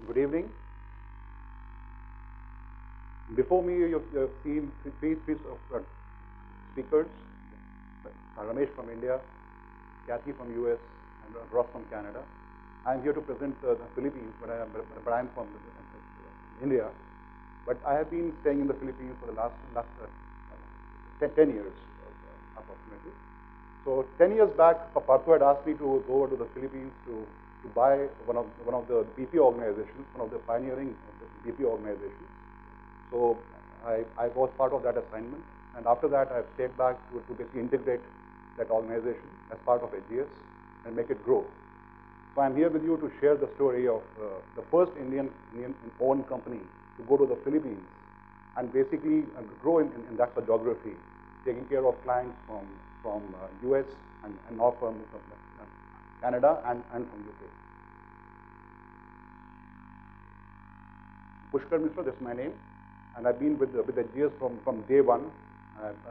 Good evening. Before me, you've seen three speakers. Ramesh from India, Kathy from US, and Ross from Canada. I'm here to present the Philippines, but I'm from India. But I have been staying in the Philippines for the last 10 years, approximately. So 10 years back, Partho had asked me to go over to the Philippines to buy one of the BPO organizations, one of the pioneering BPO organizations. So I was part of that assignment, and after that I've stayed back to basically integrate that organization as part of HGS and make it grow. So I'm here with you to share the story of the first Indian-owned company to go to the Philippines and basically grow in that geography, taking care of clients from US and now from Canada and from UK. Pushkar Mishra, that's my name, and I've been with HGS from day one.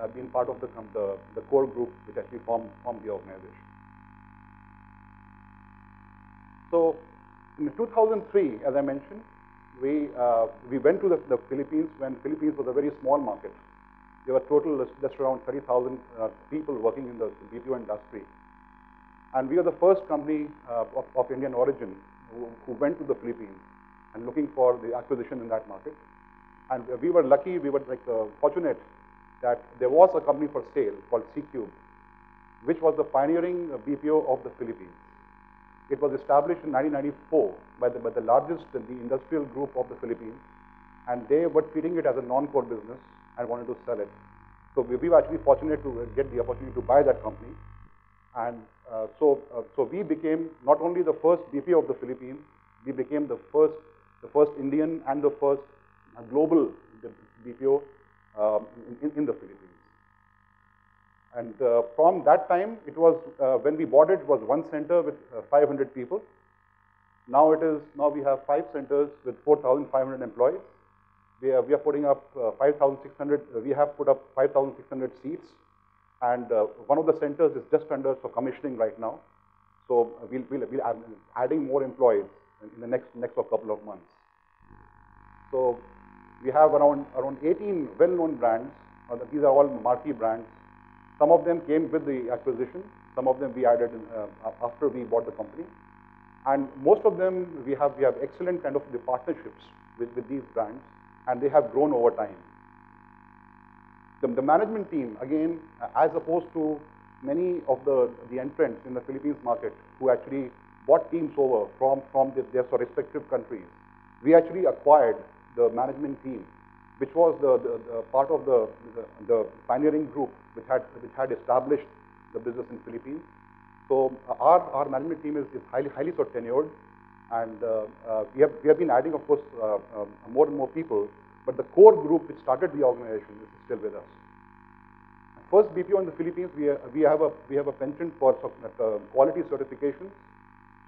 I've been part of the core group which actually formed the organization. So in 2003, as I mentioned, we went to the Philippines when Philippines was a very small market. There were total just around 30,000 people working in the BPO industry. And we are the first company of Indian origin who went to the Philippines and looking for the acquisition in that market. And we were lucky, we were fortunate that there was a company for sale called C-Cube, which was the pioneering BPO of the Philippines. It was established in 1994 by the largest industrial group of the Philippines, and they were treating it as a non-core business and wanted to sell it. So we were actually fortunate to get the opportunity to buy that company. And so we became not only the first BPO of the Philippines, we became the first Indian and the first global BPO in the Philippines. And from that time, it was when we bought it was one center with 500 people. Now we have 5 centers with 4,500 employees. We are putting up 5,600. We have put up 5,600 seats, and one of the centers is just under for commissioning right now. So we'll be adding more employees in the next couple of months. So we have around 18 well-known brands. These are all marquee brands. Some of them came with the acquisition. Some of them we added after we bought the company. And most of them we have excellent kind of the partnerships with these brands, and they have grown over time. The management team, again, as opposed to many of the entrants in the Philippines market who actually bought teams over from their respective countries, we actually acquired the management team, which was the part of the pioneering group which had established the business in Philippines. So our management team is highly sort of tenured, and we have been adding, of course, more and more people, but the core group which started the organization is still with us. First BPO in the Philippines, we have a penchant for quality certifications.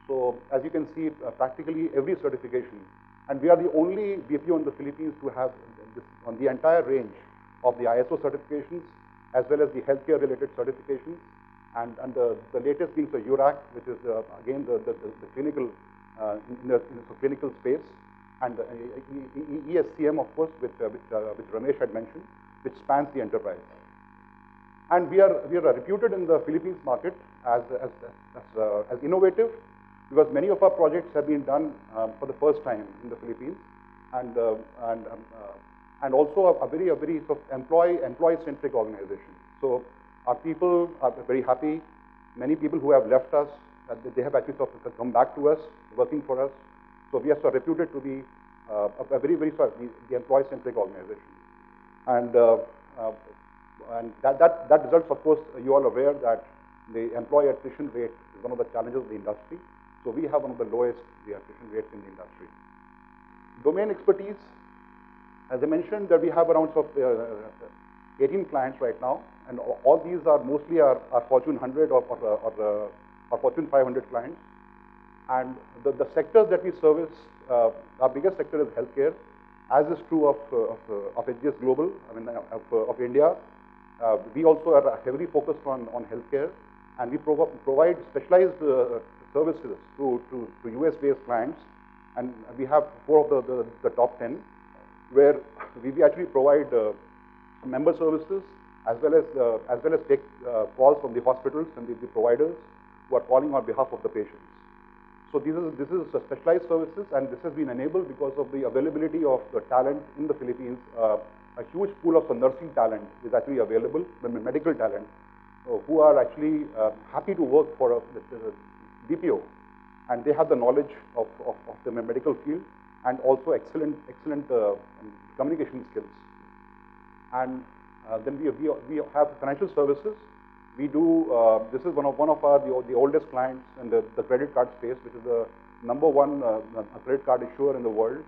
So as you can see, practically every certification, and we are the only BPO in the Philippines to have this on the entire range of the ISO certifications, as well as the healthcare related certifications, and the latest being the URAC, which is again the clinical in the clinical space, and the ESCM, of course, which Ramesh had mentioned, which spans the enterprise. And we are reputed in the Philippines market as innovative, because many of our projects have been done for the first time in the Philippines, and also a very sort of employee-centric organization. So our people are very happy. Many people who have left us, they have actually sort of come back to us, working for us. So we are sort of reputed to be a very sort of the employee-centric organization. And that results, of course, you all aware that the employee attrition rate is one of the challenges of the industry. So we have one of the lowest attrition rates in the industry. Domain expertise, as I mentioned, that we have around 18 clients right now, and all these are mostly our Fortune 100 or Fortune 500 clients. And the sectors that we service, our biggest sector is healthcare, as is true of HGS Global, I mean of India. We also are heavily focused on healthcare, and we provide specialized services to US-based clients and we have 4 of the top 10, where we actually provide member services as well as take calls from the hospitals and the providers who are calling on behalf of the patients. So this is a specialized services, and this has been enabled because of the availability of the talent in the Philippines. A huge pool of nursing talent is actually available, medical talent, who are actually happy to work for the BPO, and they have the knowledge of the medical field and also excellent communication skills. And then we have financial services. We do, this is one of our the oldest clients in the credit card space, which is the #1 credit card issuer in the world.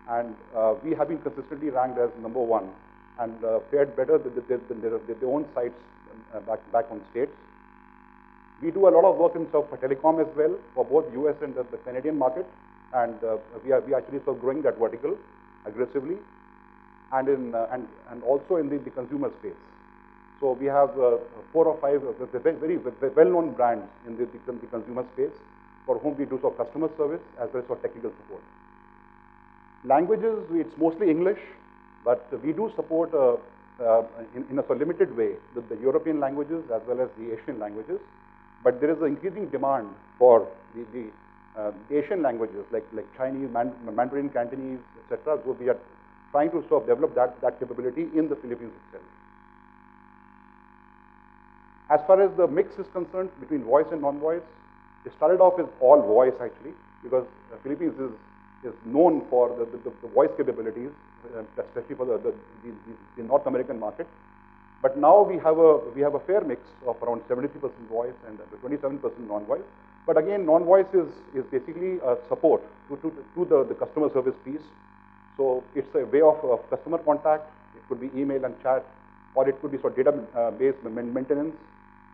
And we have been consistently ranked as #1 and fared better than their own sites back on states. We do a lot of work in sort of telecom as well for both US and the Canadian market, and we actually sort of growing that vertical aggressively, and also in the consumer space. So we have 4 or 5 very well-known brands in the consumer space for whom we do sort of customer service as well as for technical support. Languages, it's mostly English, but we do support in a sort of limited way the European languages as well as the Asian languages. But there is an increasing demand for the Asian languages like Chinese, Mandarin, Cantonese, etc. So we are trying to sort of develop that capability in the Philippines itself. As far as the mix is concerned between voice and non-voice, it started off as all voice actually, because the Philippines is known for the voice capabilities, especially for the North American market. But now we have a fair mix of around 73% voice and 27% non-voice. But again, non-voice is basically a support to the customer service piece. So it's a way of customer contact. It could be email and chat, or it could be sort of database maintenance,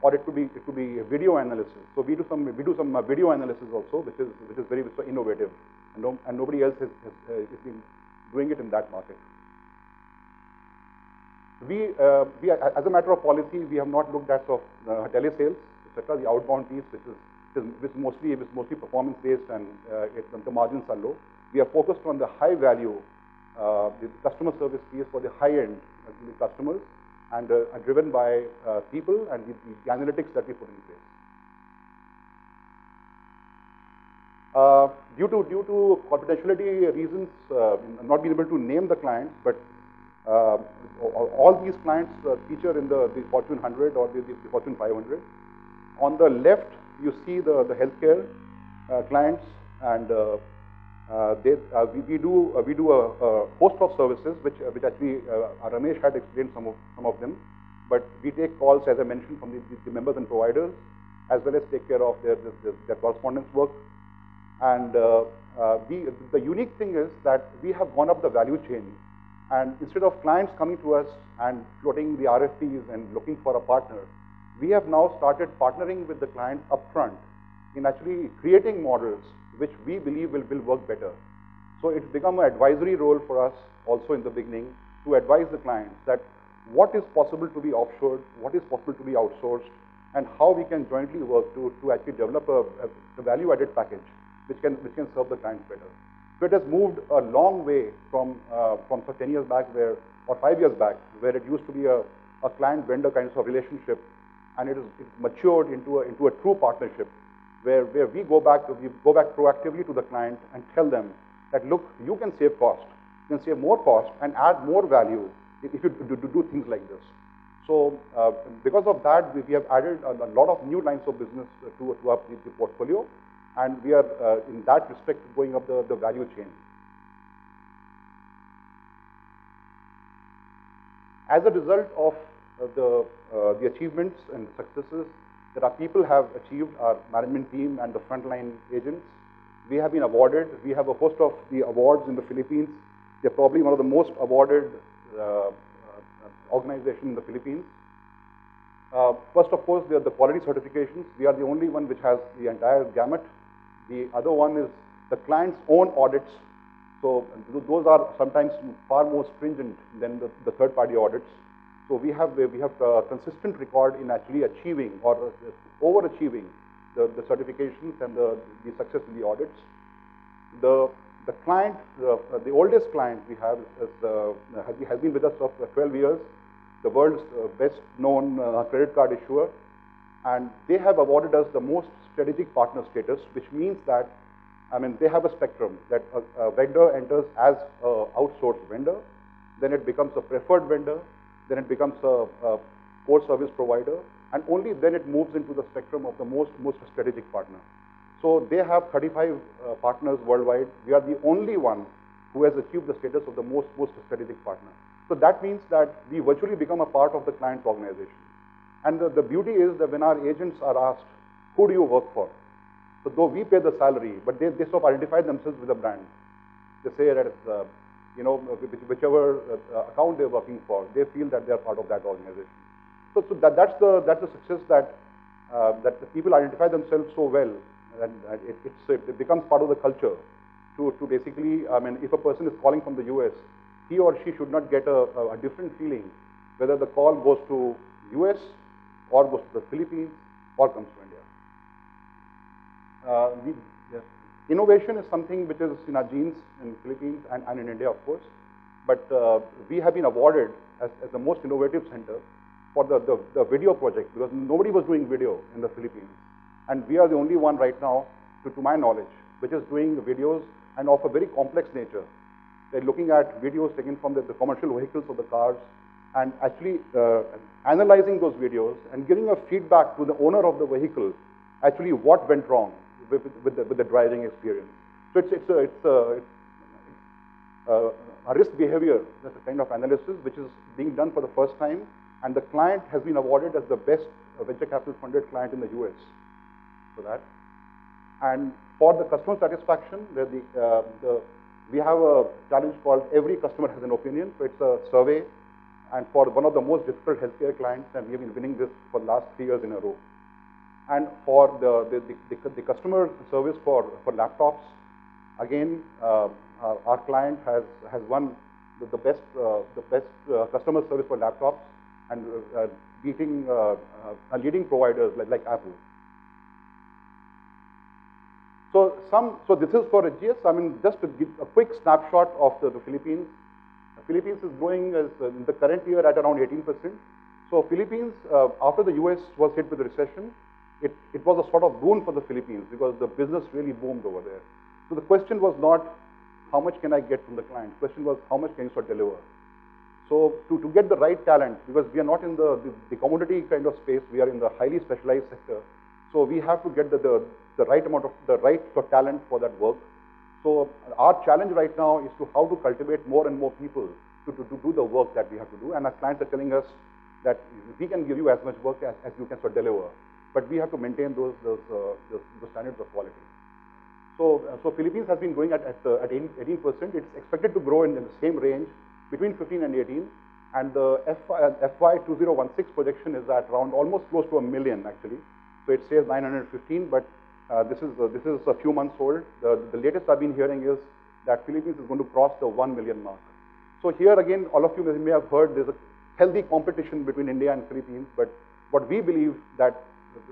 or it could be video analysis. So we do some video analysis also, which is very innovative, and nobody else has been doing it in that market. We as a matter of policy, we have not looked at sort of telesales, etc. The outbound piece, which mostly performance based, and the margins are low. We are focused on the high value, the customer service piece for the high end customers, and are driven by people and the analytics that we put in place. Due to confidentiality reasons, not being able to name the clients, but all these clients feature in the Fortune 100 or the Fortune 500. On the left, you see the healthcare clients, and we do a host of services, which actually Ramesh had explained some of them. But we take calls, as I mentioned, from the members and providers, as well as take care of their correspondence work. And the unique thing is that we have gone up the value chain, and instead of clients coming to us and floating the RFPs and looking for a partner, we have now started partnering with the client upfront in actually creating models which we believe will work better. So it's become an advisory role for us also in the beginning to advise the clients that what is possible to be offshored, what is possible to be outsourced, and how we can jointly work to actually develop a value-added package which can serve the clients better. So it has moved a long way from 10 years back or 5 years back, where it used to be a client-vendor kind of relationship, and it's matured into a true partnership, where we go back proactively to the client and tell them that, look, you can save cost, you can save more cost and add more value if you do things like this. So because of that, we have added a lot of new lines of business to the portfolio, and we are in that respect going up the value chain. As a result of the achievements and successes that our people have achieved, our management team and the frontline agents, we have been awarded. We have a host of the awards in the Philippines. They're probably one of the most awarded organizations in the Philippines. First, of course, they are the quality certifications. We are the only one which has the entire gamut. The other one is the client's own audits. So those are sometimes far more stringent than the third-party audits. So we have a consistent record in actually achieving or overachieving the certifications and the success in the audits. The The client, the oldest client we have has been with us for 12 years, the world's best known credit card issuer, and they have awarded us the most strategic partner status, which means that, I mean, they have a spectrum that a vendor enters as an outsourced vendor, then it becomes a preferred vendor, then it becomes a core service provider, and only then it moves into the spectrum of the most strategic partner. So they have 35 partners worldwide. We are the only one who has achieved the status of the most strategic partner. So that means that we virtually become a part of the client's organization. And the beauty is that when our agents are asked, who do you work for? So though we pay the salary, but they sort of identify themselves with a brand. They say that it's, you know, whichever account they're working for, they feel that they're part of that organization. So that's the success that that the people identify themselves so well, and it becomes part of the culture to basically, I mean, if a person is calling from the US, he or she should not get a different feeling whether the call goes to US or goes to the Philippines or comes to India. Yes. Innovation is something which is in our genes in Philippines and in India, of course, but we have been awarded as the most innovative center for the video project, because nobody was doing video in the Philippines. And we are the only one right now, to my knowledge, which is doing videos and of a very complex nature. They're looking at videos taken from the commercial vehicles of the cars and actually analyzing those videos and giving a feedback to the owner of the vehicle, actually what went wrong with the driving experience. So it's a risk behavior, that's a kind of analysis which is being done for the first time, and the client has been awarded as the best venture capital funded client in the US for that. And for the customer satisfaction, we have a challenge called Every Customer Has an Opinion. So it's a survey, and for one of the most difficult healthcare clients, and we have been winning this for the last 3 years in a row. And for the customer service for laptops, again, our client has won the best customer service for laptops, and beating leading providers like Apple. So this is for AGS. I mean, just to give a quick snapshot of the Philippines. The Philippines is growing as in the current year at around 18%. So Philippines, after the US was hit with the recession, it was a sort of boon for the Philippines because the business really boomed over there. So the question was not how much can I get from the client. The question was how much can you sort of deliver. So to get the right talent, because we are not in the commodity kind of space, we are in the highly specialized sector. So we have to get the right amount of the right sort of talent for that work. So our challenge right now is to how to cultivate more and more people to do the work that we have to do. And our clients are telling us that we can give you as much work as you can sort of deliver, but we have to maintain those standards of quality. So Philippines has been growing at 18%. It's expected to grow in the same range between 15 and 18. And the FY 2016 projection is at around almost close to 1 million actually. So it says 915, but this is a few months old. The latest I've been hearing is that Philippines is going to cross the 1 million mark. So here again, all of you may have heard there's a healthy competition between India and Philippines, but what we believe that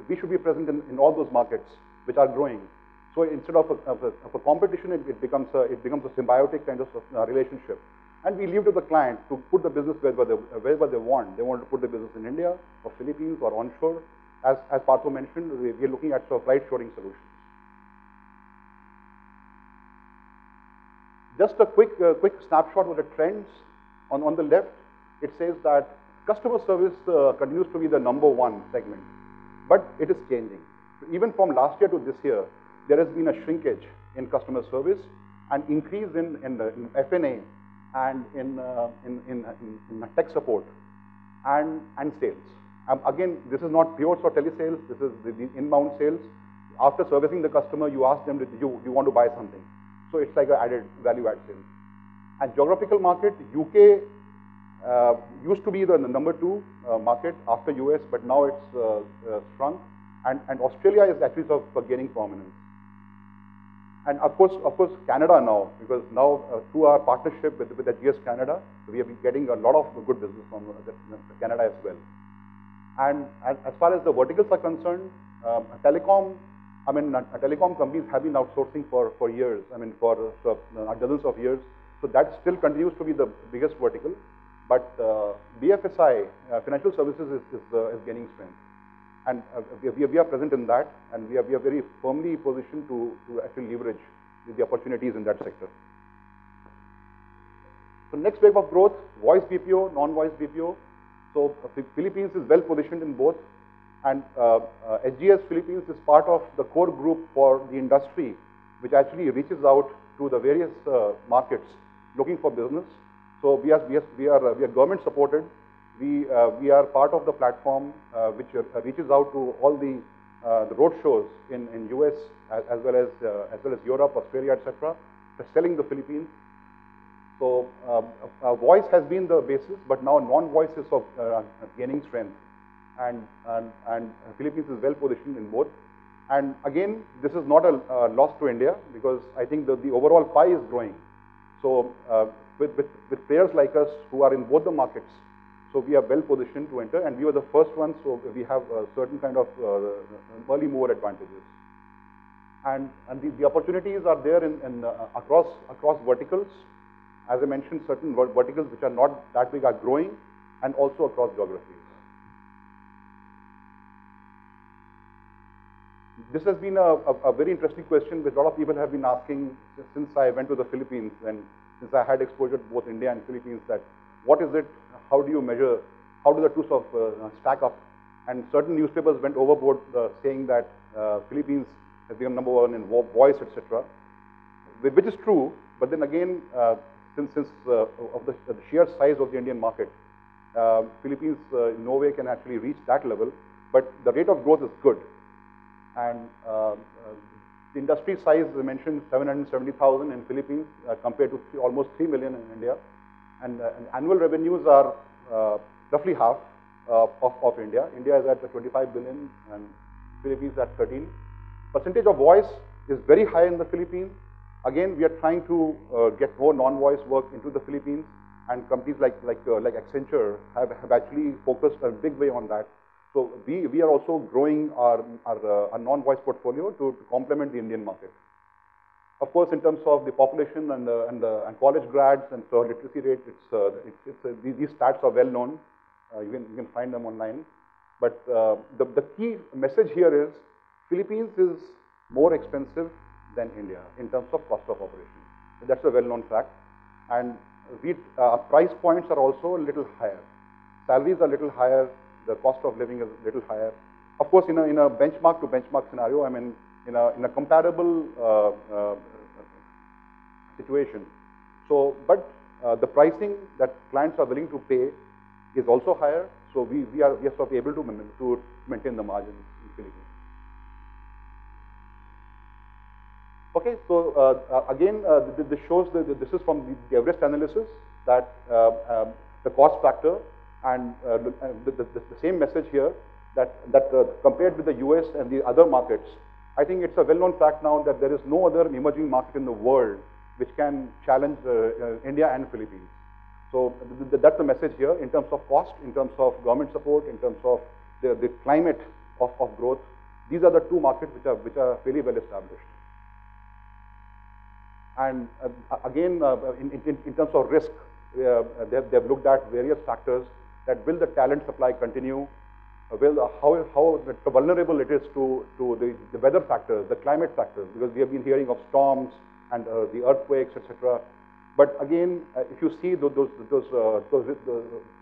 we should be present in all those markets which are growing. So instead of a competition, it becomes a symbiotic kind of relationship. And we leave to the client to put the business wherever they want. They want to put the business in India or Philippines or onshore. As Partho mentioned, we are looking at sort of right shoring solutions. Just a quick snapshot of the trends. On the left, it says that customer service continues to be the #1 segment, but it is changing. So even from last year to this year, there has been a shrinkage in customer service and increase in F&A and in tech support and sales. Again, this is not pure sort of telesales. This is the inbound sales. After servicing the customer, you ask them, you want to buy something. So it's like an value-add sales. And geographical market, UK used to be the #2 market after US, but now it's shrunk. And Australia is actually sort of gaining prominence. And of course, Canada now, because now through our partnership with AGS Canada, we have been getting a lot of good business from Canada as well. And as far as the verticals are concerned, telecom I mean, telecom companies have been outsourcing for years, I mean, for dozens of years. So that still continues to be the biggest vertical. But BFSI, financial services, is gaining strength. And we are present in that, and we are very firmly positioned to actually leverage the opportunities in that sector. So next wave of growth, voice BPO, non-voice BPO. So Philippines is well positioned in both, and SGS Philippines is part of the core group for the industry, which actually reaches out to the various markets looking for business. So we are government supported. We are part of the platform which reaches out to all the road shows in US as well as Europe, Australia, etc. Selling the Philippines. So voice has been the basis, but now non-voice is of gaining strength, and Philippines is well positioned in both. And again, this is not a loss to India, because I think the overall pie is growing. So with players like us who are in both the markets, so we are well positioned to enter, and we were the first ones, so we have a certain kind of early mover advantages. And the opportunities are there across verticals. As I mentioned, certain verticals which are not that big are growing, and also across geographies. This has been a very interesting question which a lot of people have been asking since I went to the Philippines, and since I had exposure to both India and Philippines, that what is it, how do you measure, how do the two sort of stack up? And certain newspapers went overboard saying that Philippines has become #1 in voice, etc., which is true, but then again, since of the sheer size of the Indian market, Philippines in no way can actually reach that level, but the rate of growth is good. And the industry size, I mentioned 770,000 in Philippines compared to almost 3 million in India. And annual revenues are roughly half of India. India is at 25 billion and Philippines at 13. Percentage of voice is very high in the Philippines. Again, we are trying to get more non-voice work into the Philippines, and companies like Accenture have actually focused a big way on that. So we are also growing our non-voice portfolio to complement the Indian market. Of course, in terms of the population and college grads and so literacy rate, these stats are well known. You can find them online. But the key message here is Philippines is more expensive than India in terms of cost of operation. That's a well-known fact. And price points are also a little higher. Salaries are a little higher. The cost of living is a little higher. Of course, in a benchmark to benchmark scenario, I mean, in a comparable situation. So, but the pricing that clients are willing to pay is also higher. So we are sort of able to maintain the margins in Philippines. Okay, so again, this shows that this is from the Everest analysis that the cost factor, and the same message here that compared with the US and the other markets, I think it's a well-known fact now that there is no other emerging market in the world which can challenge India and Philippines. So that's the message here in terms of cost, in terms of government support, in terms of the climate of growth. These are the two markets which are fairly well established. And again, in terms of risk, they've looked at various factors. That will the talent supply continue? How vulnerable it is to the weather factors, the climate factors, because we have been hearing of storms and the earthquakes, etc. But again, if you see those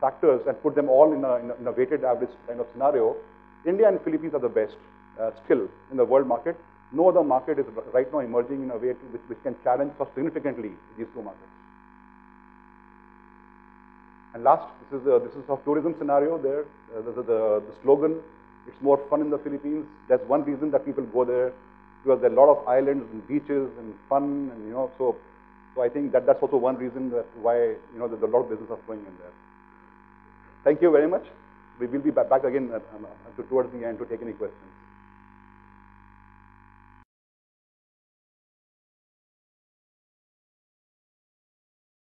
factors and put them all in a weighted average kind of scenario, India and Philippines are the best still in the world market. No other market is right now emerging in a way which can challenge so significantly these two markets. And last, this is a tourism scenario there. The slogan, it's more fun in the Philippines. That's one reason that people go there, because there are a lot of islands and beaches and fun, and so I think that's also one reason that why there's a lot of business going in there. Thank you very much. We will be back again towards the end to take any questions.